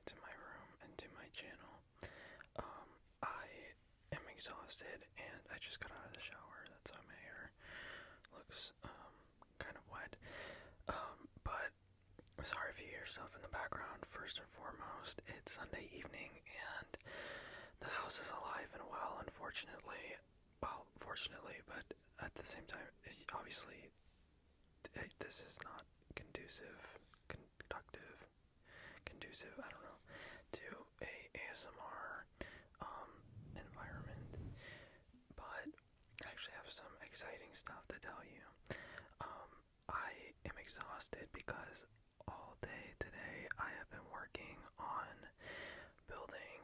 into my room and to my channel. I am exhausted and I just got out of the shower. That's why my hair looks kind of wet. But sorry if you hear stuff in the background. First and foremost, it's Sunday evening and the house is alive and well, unfortunately. Well, fortunately, but at the same time, obviously, this is not conducive, I don't know, to a ASMR environment. But I actually have some exciting stuff to tell you. I am exhausted because all day today I have been working on building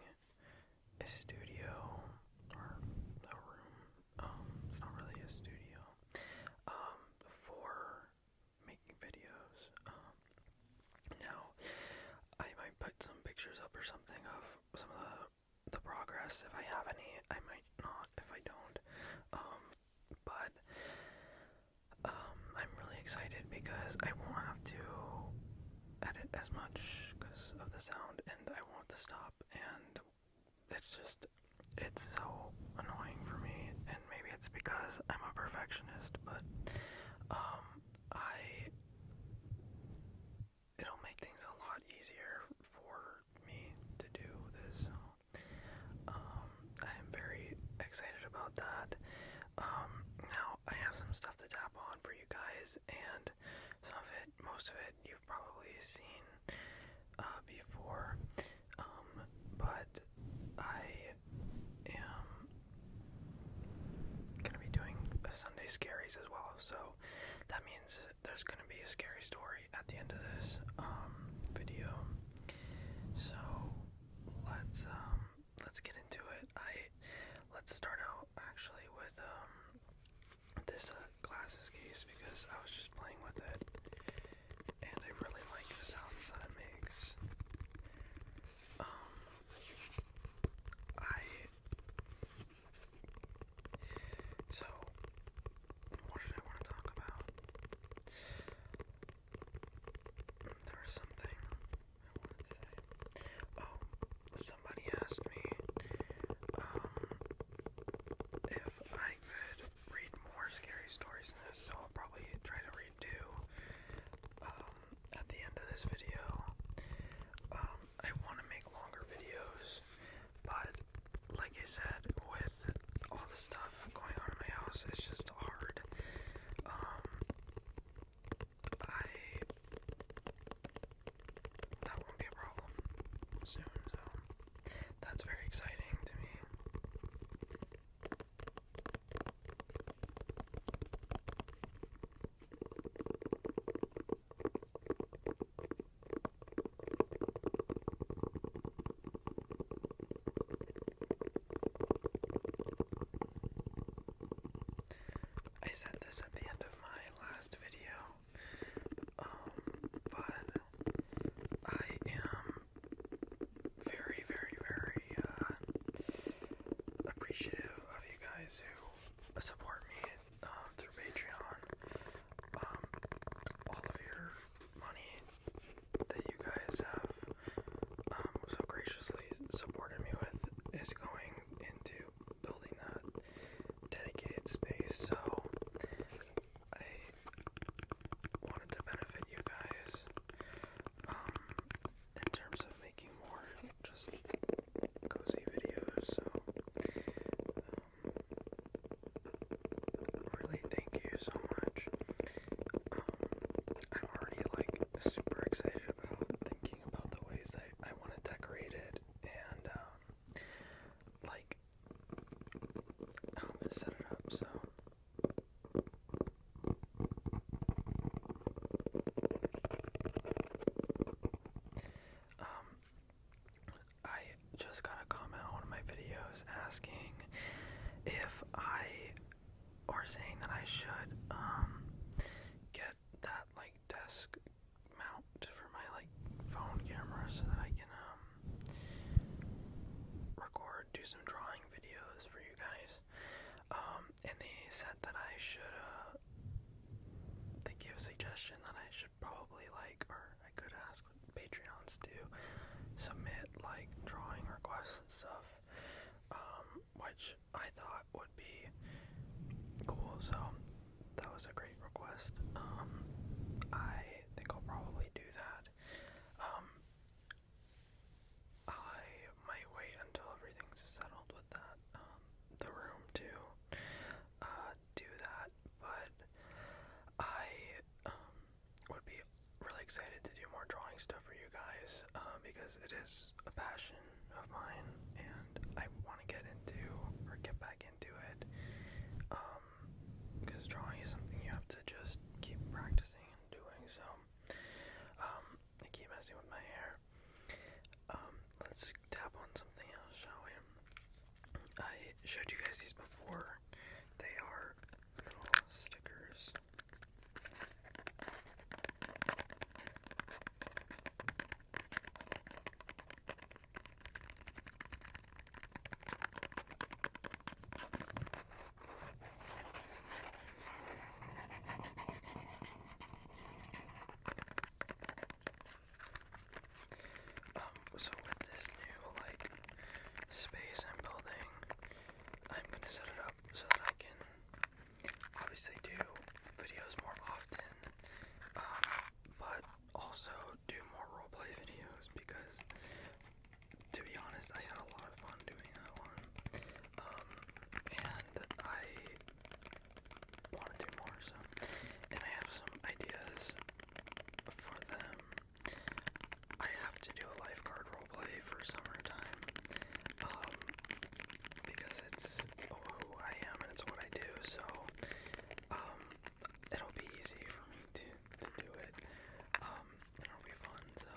a studio or a room. It's not really a studio. For making videos. Now, I might put some pictures up or something of some of the progress if I have any. I might not if I don't. But I'm really excited because I won't have to edit as much because of the sound, and I won't have to stop. And it's so annoying for me, and maybe it's because I'm a perfectionist, but it'll make things a lot easier for me to do this. So, I am very excited about that. Now I have some stuff to tap on for you guys, and most of it, you've probably seen before. But I am gonna be doing a Sunday Scaries as well, so that means there's gonna be a scary story at the end of this video. So let's get into it. Let's start out actually with this glasses case because I was just playing with it and I really like the sounds that it makes. So what did I want to talk about? There was something I wanted to say. Oh, somebody asked me if I could read more scary stories in this, so I'll probably try to read two at the end of this video. I want to make longer videos, but like I said, with all the stuff going on in my house, it's just hard. That won't be a problem soon, so that's very exciting to me. I said this at the end of my last video, but I am very, very, very appreciative of you guys who support me through Patreon. All of your money that you guys have so graciously supported me with is going into building that dedicated space, so I wanted to benefit you guys in terms of making more just cozy videos, so really thank you so much. I'm already super excited about thinking about the ways I want to decorate it and how I'm gonna set it up. So I just got a comment on one of my videos asking if or saying that I should get that desk mount for my phone camera so that I can do some drawing videos for you guys. And they said that I should they gave a suggestion that I should probably or I could ask Patreons to submit like drawing requests and stuff, which I thought would be cool. So that was a great request. I think I'll probably do that. I might wait until everything's settled with that, the room to do that, but I would be really excited to do more drawing stuff for you guys, because it is a passion of mine, and I want to get back into it, because drawing is something you have to just keep practicing and doing. So I keep messing with my hair. Let's tap on something else, shall we? I showed you guys these before. They are little stickers. So with this new, space I'm building, I'm gonna set it up so that I can obviously do videos more often, but also do more roleplay videos, because, to be honest, I had a lot of fun doing that one, and I want to do more, so, and I have some ideas for them. I have to do a lifeguard roleplay for summertime, because it's who I am and it's what I do, so, it'll be easy for me to do it, it'll be fun, so,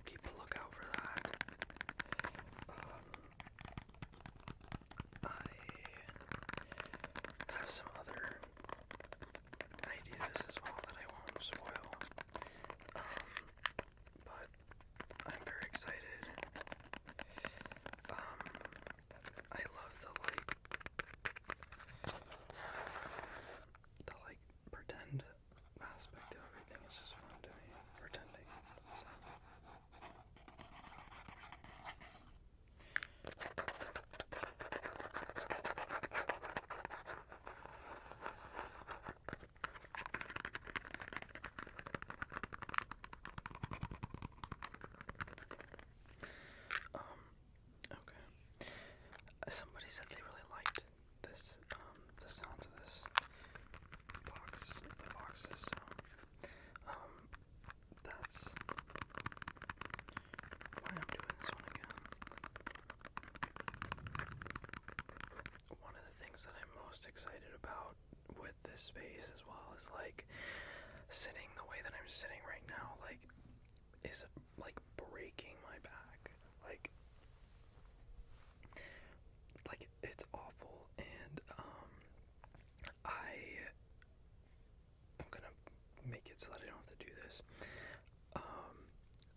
keep a lookout for that. I have some other ideas as well that I won't spoil, but I'm very excited. I love the pretend aspect of everything. It's just fun to me, pretending. So. Okay. Somebody said they really liked this, the sounds of this the boxes, so, that's why I'm doing this one again. One of the things that I'm most excited about with this space as well is, sitting the way that I'm sitting right now, is, breaking my back. It's awful, and, I'm gonna make it so that I don't have to do this,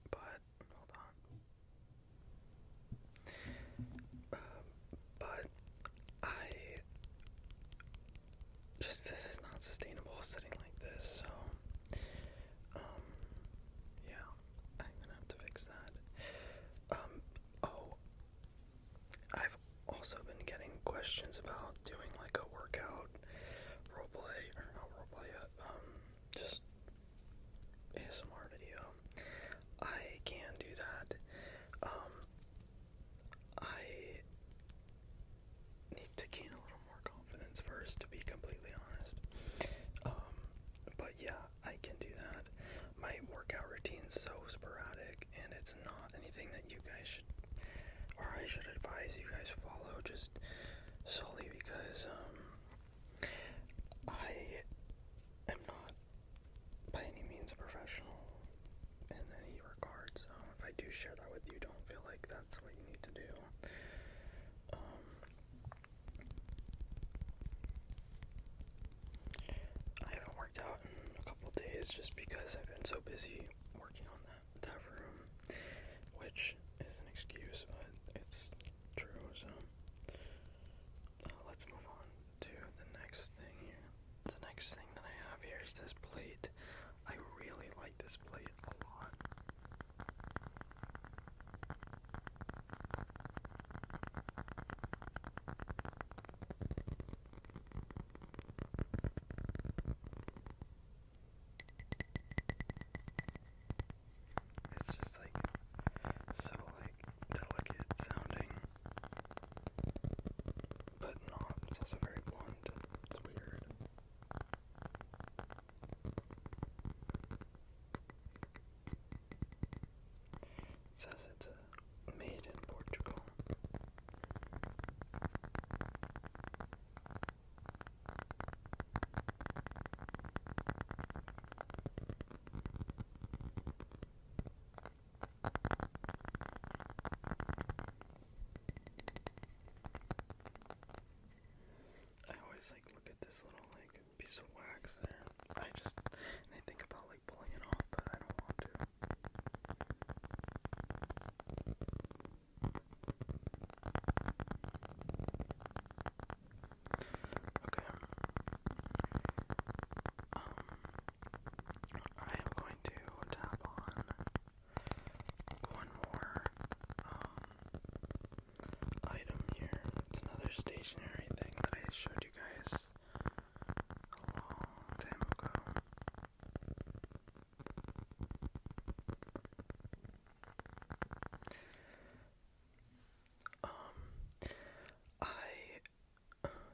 but, hold on, but this is not sustainable sitting like this, so, yeah, I'm gonna have to fix that. I've also been getting questions about doing, a workout roleplay, or not roleplay, just ASMR video. I can do that. I need to gain a little more confidence first, to be completely honest. But yeah, I can do that. My workout routine's so sporadic, and it's not anything that you guys should, or I should advise you guys follow, just solely because, I am not by any means a professional in any regard, so if I do share that with you, don't feel like that's what you need to do. I haven't worked out in a couple days just because I've been so busy working on that room, which is an excuse, but it's true, so let's move on to the next thing here. The next thing that I have here is this plate. I really like this plate a lot. says it's made in Portugal. I always like look at this little like piece of wax there. I think about like pulling it off, but I don't want to. Okay. I am going to tap on one more item here. It's another stationary thing that I showed you guys a long time ago.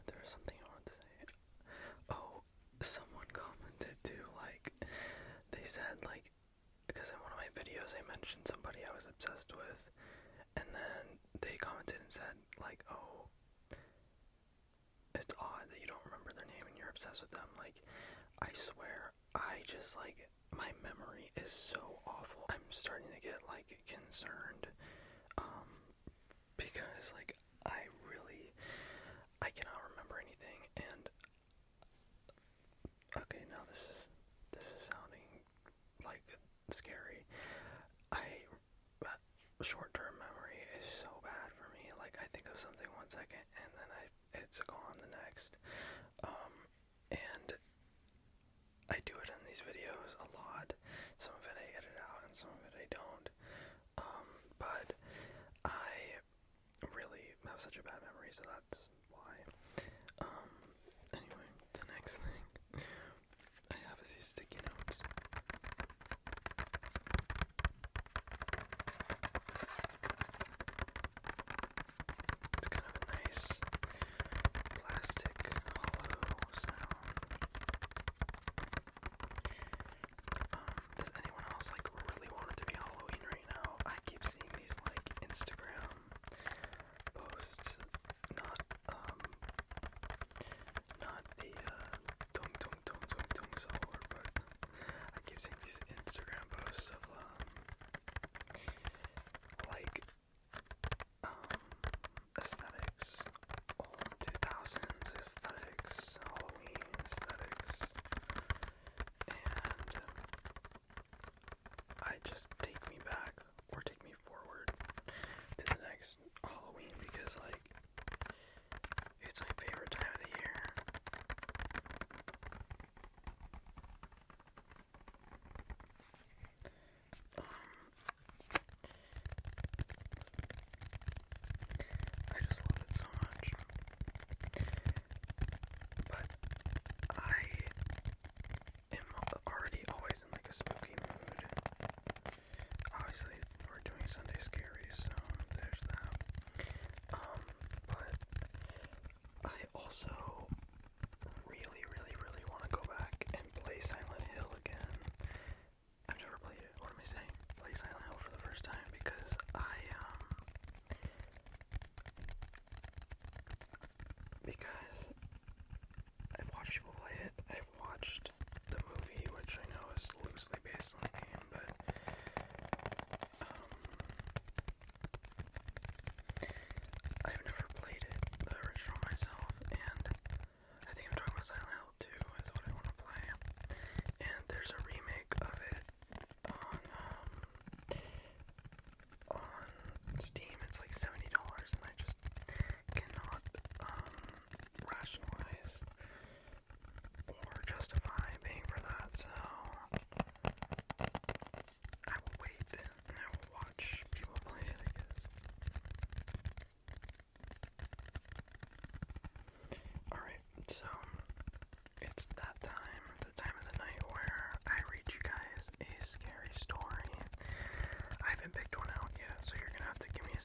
There was something I wanted to say. Oh, someone commented too, like, they said, like, because in one of my videos I mentioned somebody I was obsessed with, and then they commented and said, like, oh, it's odd that you don't remember their name and you're obsessed with them. Like, I swear, I just, like, my memory is so awful. I'm starting to get, like, concerned, because, like, I cannot remember anything, and, okay, now this is sounding, like, scary. Short-term memory is so bad for me. Like, I think of something 1 second, and then it's gone the next. And I do it in these videos a lot. Some of it I edit out, and some of it I don't. But I really have such a bad memory, so that's why. Anyway, the next thing I have is these sticky notes. It's kind of a nice plastic hollow sound. Does anyone else like really want it to be Halloween right now? I keep seeing these like Instagram posts, not the tung tung tung tung tung solar, but I keep seeing these Instagram posts of like aesthetics, old 2000s aesthetics, Halloween aesthetics, and I just take me back or take me forward to the next Halloween because like it's my favorite time of the year. I just love it so much. But I am already always in like a spooky mood. Obviously, we're doing Sunday Scaries, so there's that. But I also really, really, really want to go back and play Silent Hill again. I've never played it. What am I saying? Play Silent Hill for the first time because because I've watched people play it. I've watched the movie, which I know is loosely based on the game, but I've never played it, the original myself, and I think I'm talking about Silent Hill 2 is what I want to play. And there's a remake of it on Steam. It's like $70, and I just cannot rationalize or justify paying for that, so I will wait and I will watch people play it, I guess. Alright, so it's that time, the time of the night where I read you guys a scary story. I haven't picked one out yet, so you're gonna have to give me a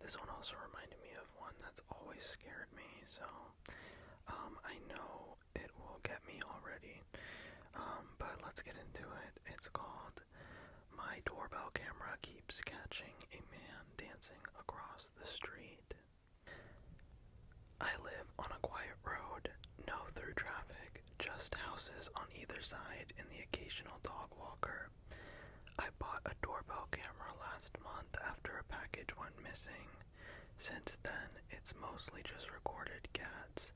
This one also reminded me of one that's always scared me, so I know it will get me already, but let's get into it. It's called My Doorbell Camera Keeps Catching a Man Dancing Across the Street. I live on a quiet road, no through traffic, just houses on either side and the occasional dog walker. I bought a doorbell camera last month after a package went missing. Since then, it's mostly just recorded cats,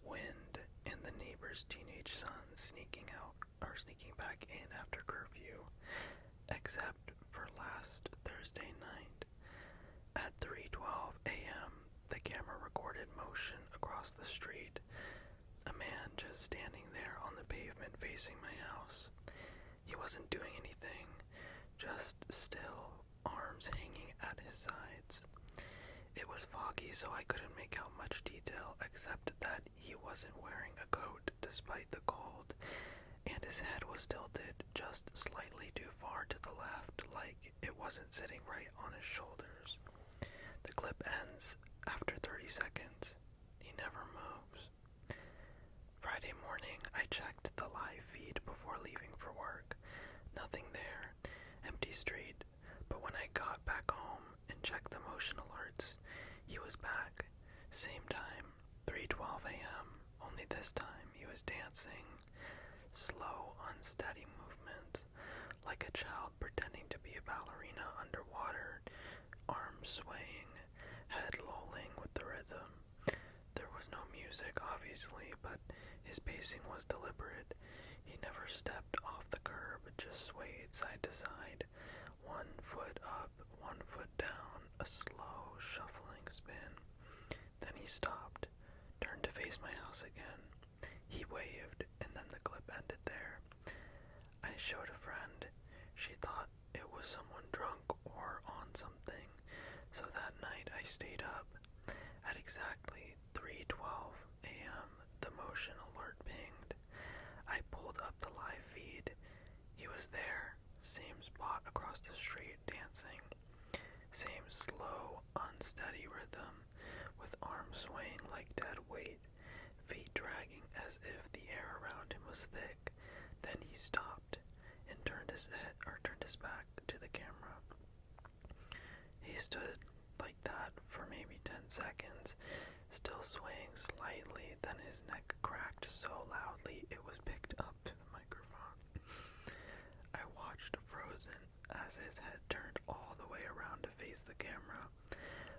wind, and the neighbor's teenage son sneaking back in after curfew, except for last Thursday night. At 3:12 a.m., the camera recorded motion across the street, a man just standing there on the pavement facing my house. He wasn't doing anything, just still, arms hanging at his sides. It was foggy, so I couldn't make out much detail except that he wasn't wearing a coat despite the cold, and his head was tilted just slightly too far to the left, like it wasn't sitting right on his shoulders. The clip ends after 30 seconds. He never moves. Friday morning, I checked the live feed before leaving for work. Nothing there. Empty street. But when I got back home and checked the motion alerts, he was back. Same time, 3:12 a.m., only this time he was dancing. Slow, unsteady movements, like a child pretending to be a ballerina underwater, arms swaying, head lolling with the rhythm. There was no music, obviously, but his pacing was deliberate. He never stepped off the curb, just swayed side to side, one foot up, one foot down, a slow, shuffling spin. Then he stopped, turned to face my house again. He waved, and then the clip ended there. I showed a friend. She thought it was someone drunk or on something, so that night I stayed up. At exactly 3:12 a.m., the motion alert pinged. I pulled up the live feed. He was there, same spot across the street, dancing. Same slow, unsteady rhythm, with arms swaying like dead weight, feet dragging as if the air around him was thick. Then he stopped and turned his back to the camera. He stood like that for maybe 10 seconds, still swaying slightly, then his neck cracked so loudly it was picked up to the microphone. I watched frozen as his head turned all the way around to face the camera,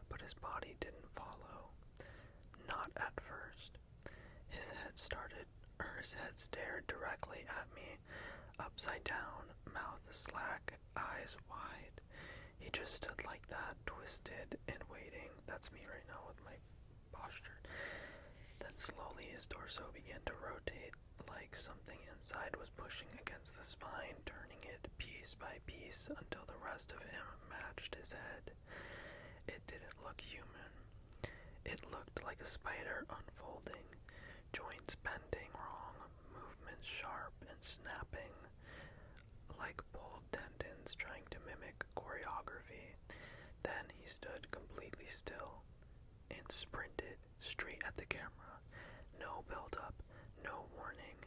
but his body didn't follow. Not at first. His head stared directly at me, upside down, mouth slack, eyes wide. He just stood like that, twisted and waiting. That's me right now with my posture. Then slowly his torso began to rotate, like something inside was pushing against the spine, turning it piece by piece until the rest of him matched his head. It didn't look human. It looked like a spider unfolding, joints bending wrong, movements sharp and snapping, like pulled tendons trying to mimic choreography. Then he stood completely still and sprinted straight at the camera. No build-up, no warning,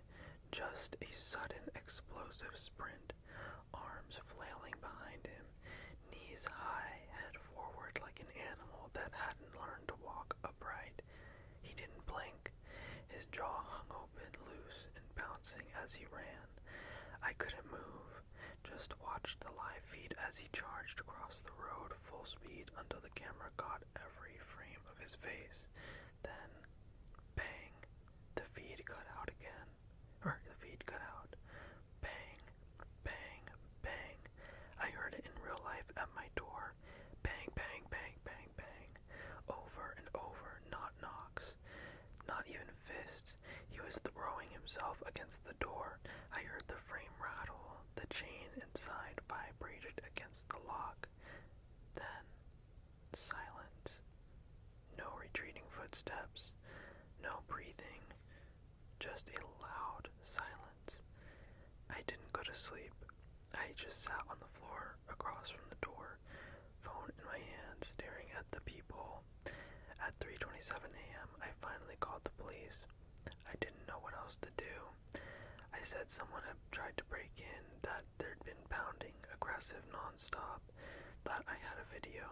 just a sudden explosive sprint, arms flailing behind him, knees high, head forward like an animal that hadn't learned to walk upright. He didn't blink. His jaw hung open, loose and bouncing as he ran. I couldn't move, just watched the live feed as he charged across the road full speed until the camera caught every frame of his face. Then, bang, the feed cut out again. The feed cut out. Bang, bang, bang. I heard it in real life at my door. Bang, bang, bang, bang, bang. Over and over, not knocks. Not even fists. He was throwing himself against the door. I heard the frame rattle. The chain inside vibrated against the lock. Then, silence. No retreating footsteps. No breathing. Just a loud silence. I didn't go to sleep. I just sat on the floor across from the door, phone in my hand, staring at the people At 3:27 a.m., I finally called the police. I didn't know what else to do. I said someone had tried to break in, that there'd been pounding, aggressive nonstop, that I had a video.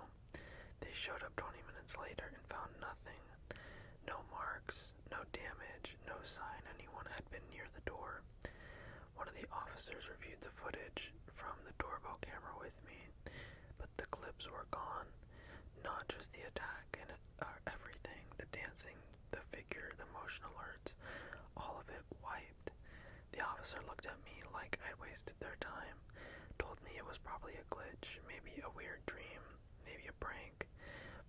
They showed up 20 minutes later and found nothing. No marks, no damage, no sign anyone had been near the door. One of the officers reviewed the footage from the doorbell camera with me, but the clips were gone. Not just the attack and everything, the dancing, the figure, the motion alerts, all of it wiped. The officer looked at me like I'd wasted their time, told me it was probably a glitch, maybe a weird dream, maybe a prank,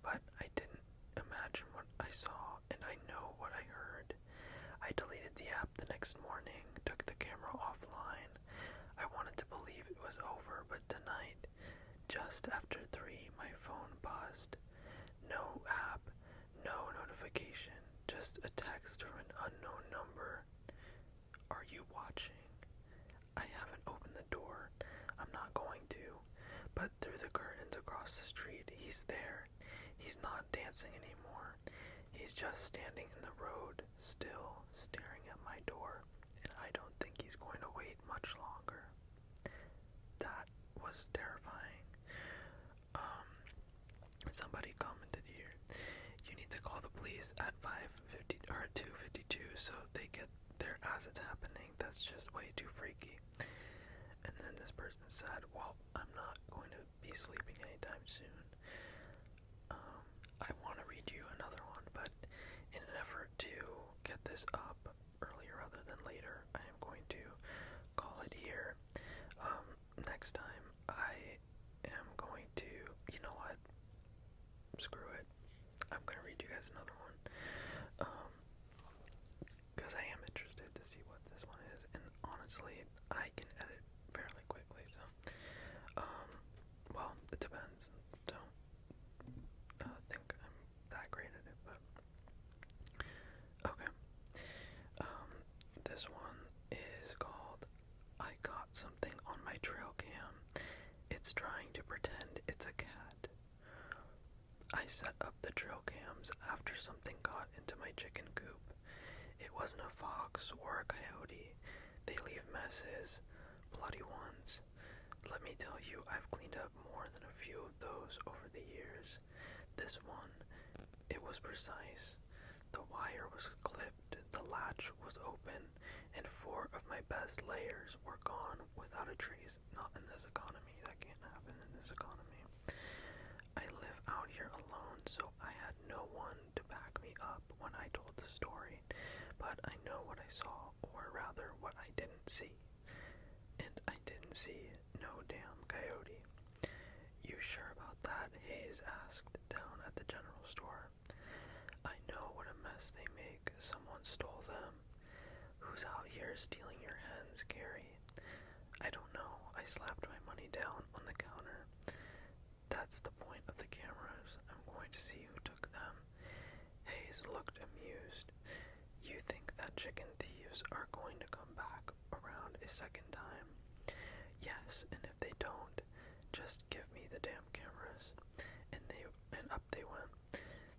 but I didn't imagine what I saw, and I know what I heard. I deleted the app the next morning, took the camera offline. I wanted to believe it was over, but tonight, just after 3, my phone buzzed. No app, no notification, just a text from an unknown number. Are you watching? I haven't opened the door. I'm not going to. But through the curtains across the street, he's there. He's not dancing anymore. He's just standing in the road, still staring at my door, and I don't think he's going to wait much longer. That was terrifying. Somebody commented here, you need to call the police at 5:50 or 2:52 so they get there as it's happening. That's just way too freaky. And then this person said, well, I'm not going to be sleeping anytime soon. I want to read you another one, but in an effort to get this up earlier rather than later, I am going to call it here. Next time I am going to, you know what? Screw it. I'm going to read you guys another one. Because I am interested to see what this one is, and honestly, I can edit fairly quickly, so, well, it depends. Don't think I'm that great at it, but, okay. This one is called, I Got Something on My Trail Cam. It's trying to pretend it's a cat. I set up the trail cams after something got into my chicken coop. It wasn't a fox or a coyote. They leave messes, bloody ones. Let me tell you, I've cleaned up more than a few of those over the years. This one, it was precise. The wire was clipped, the latch was open, and 4 of my best layers were gone without a trace. Not in this economy. That can't happen in this economy. I live out here alone, so I had no one to back me up when I told the story, but I know what I saw, or rather what I didn't see. And I didn't see no damn coyote. You sure about that? Hayes asked down at the general store. I know what a mess they make. Someone stole them. Who's out here stealing your hens, Gary? I don't know. I slapped my money down on the counter. That's the point of the cameras. I'm going to see who took them. Hayes looked amused. You think that chicken thieves are going to come back around a second time? Yes, and if they don't, just give me the damn cameras. And up they went.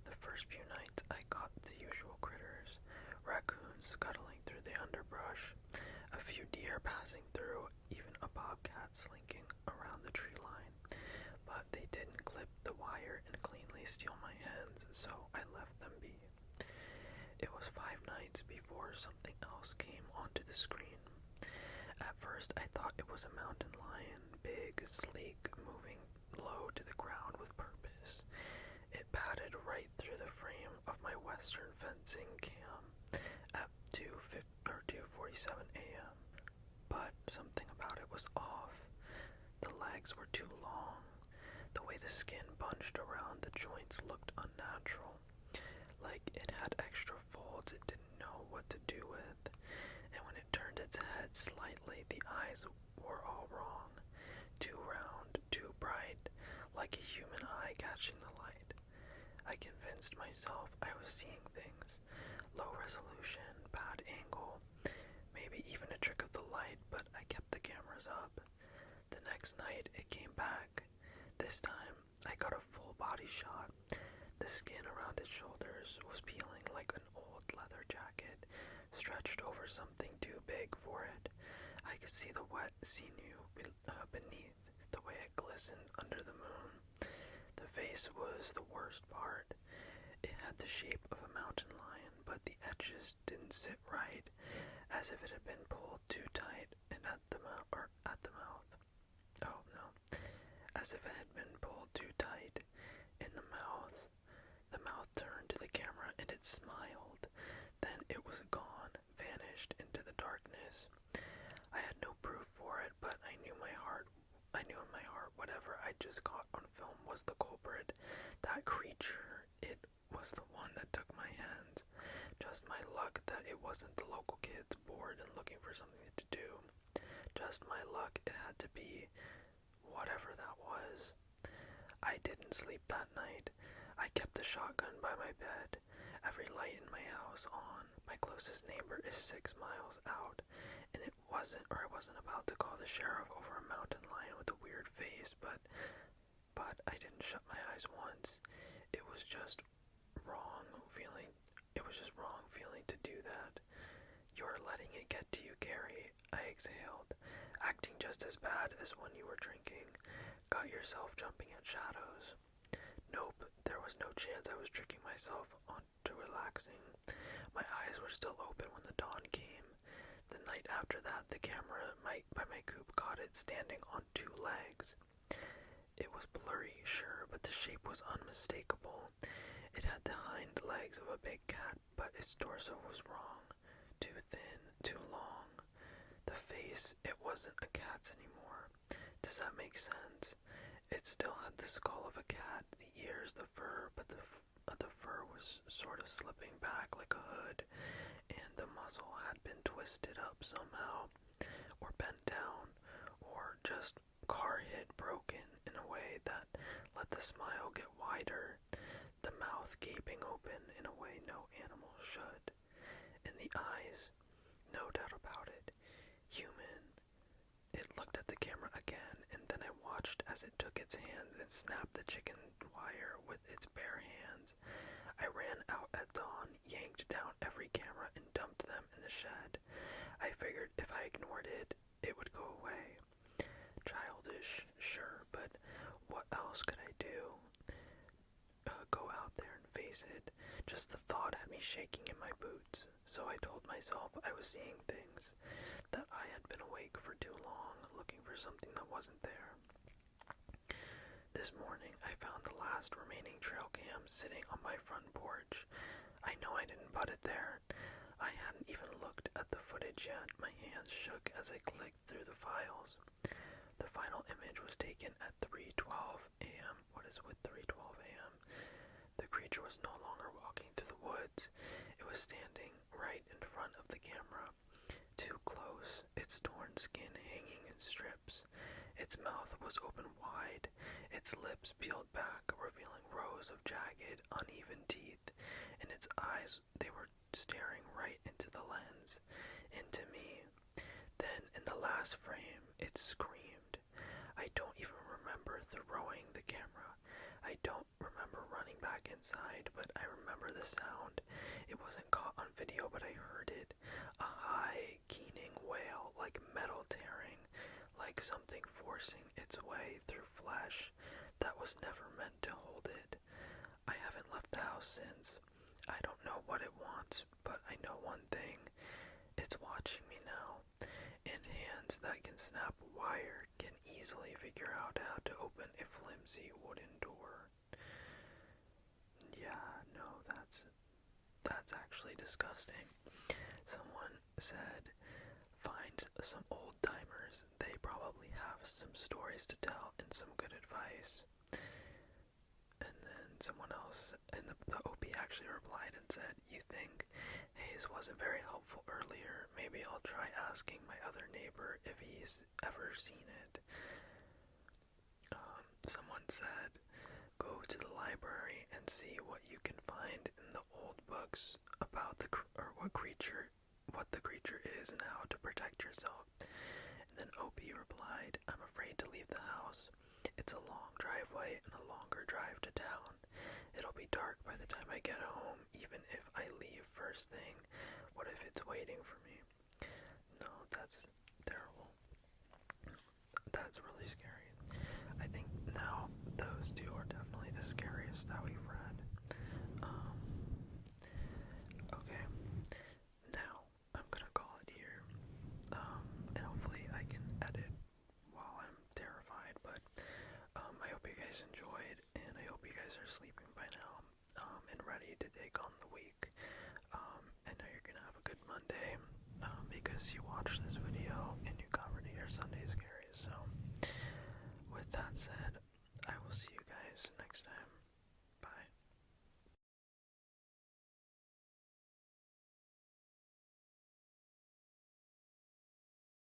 The first few nights I caught the usual critters. Raccoons scuttling through the underbrush, a few deer passing through, even a bobcat slinking around the tree line. But they didn't clip the wire and cleanly steal my hens, so I left them be. It was 5 nights before something else came onto the screen. At first I thought it was a mountain lion, big, sleek, moving low to the ground with purpose. It padded right through the frame of my western fencing cam at 2:47 a.m. But something about it was off. The legs were too long. The way the skin bunched around the joints looked unnatural, like it had extra folds it didn't know what to do with. And when it turned its head slightly, the eyes were all wrong. Too round, too bright, like a human eye catching the light. I convinced myself I was seeing things. Low resolution, bad angle, maybe even a trick of the light, but I kept the cameras up. The next night it came back. This time I got a full body shot. The skin around his shoulders was peeling like an old leather jacket stretched over something too big for it. I could see the wet sinew beneath, the way it glistened under the moon. The face was the worst part. It had the shape of a mountain lion, but the edges didn't sit right, as if it had been pulled too tight and at the mouth. Oh no. As if it had been pulled too tight in the mouth. The mouth turned to the camera and it smiled. Then it was gone, vanished into the darkness. I had no proof for it, but I knew in my heart whatever I just caught on film was the culprit. That creature, it was the one that took my hands. Just my luck that it wasn't the local kids bored and looking for something to do. Just my luck it had to be whatever that was. I didn't sleep that night. I kept the shotgun by my bed, every light in my house on. My closest neighbor is 6 miles out, and I wasn't about to call the sheriff over a mountain lion with a weird face, but I didn't shut my eyes once. It was just wrong feeling to do that. You're letting it get to you, Gary, I exhaled, acting just as bad as when you were drinking. Got yourself jumping at shadows. Nope, there was no chance I was tricking myself onto relaxing. My eyes were still open when the dawn came. The night after that, the camera by my coop caught it standing on 2 legs. It was blurry, sure, but the shape was unmistakable. It had the hind legs of a big cat, but its torso was wrong. Too thin, too long. The face, it wasn't a cat's anymore. Does that make sense? It still had the skull of a cat, the ears, the fur, but the fur was sort of slipping back like a hood, and the muzzle had been twisted up somehow, or bent down, or just car hit broken in a way that let the smile get wider, the mouth gaping open in a way no animal should, and the eyes, no doubt about it, human. It looked at the camera again, and then I watched as it took its hands and snapped the chicken wire with its bare hands. I ran out at dawn, yanked down every camera, and dumped them in the shed. I figured if I ignored it, it would go away. Childish, sure, but what else could I do? Go out there and face it. Just the thought had me shaking in my boots, so I told myself I was seeing things, that I had been awake for too long, looking for something that wasn't there. This morning, I found the last remaining trail cam sitting on my front porch. I know I didn't put it there. I hadn't even looked at the footage yet. My hands shook as I clicked through the files. The final image was taken at 3:12 a.m. What is with 3:12 a.m.? The creature was no longer walking through the woods. It was standing right in front of the camera. Too close, its torn skin hanging in strips. Its mouth was open wide, its lips peeled back, revealing rows of jagged, uneven teeth, and its eyes, they were staring right into the lens, into me. Then, in the last frame, it screamed. I don't even remember throwing the camera. I don't remember running back inside, but I remember the sound. It wasn't caught on video, but I heard it. A high, keening wail, like metal tearing, like something forcing its way through flesh that was never meant to hold it. I haven't left the house since. I don't know what it wants, but I know one thing. It's watching me now, and hands that can snap wire can easily figure out how to open a flimsy wooden door. Yeah, no, that's actually disgusting. Someone said, find some old timers. They probably have some stories to tell and some good advice. And then someone else, and the OP actually replied and said, you think Hayes wasn't very helpful earlier? Maybe I'll try asking my other neighbor if he's ever seen it. Someone said, go to the library and see what you can find in the old books about what the creature is and how to protect yourself. And then OP replied, I'm afraid to leave the house. It's a long driveway and a longer drive to town. It'll be dark by the time I get home, even if I leave first thing? What if it's waiting for me? No, that's terrible. That's really scary. I think now those two are definitely the scariest that we've read. Um, okay, now I'm gonna call it here. And hopefully I can edit while I'm terrified, but I hope you guys enjoyed, and I hope you guys are sleeping by now, and ready to take on the week. And now you're gonna have a good Monday, because you watched this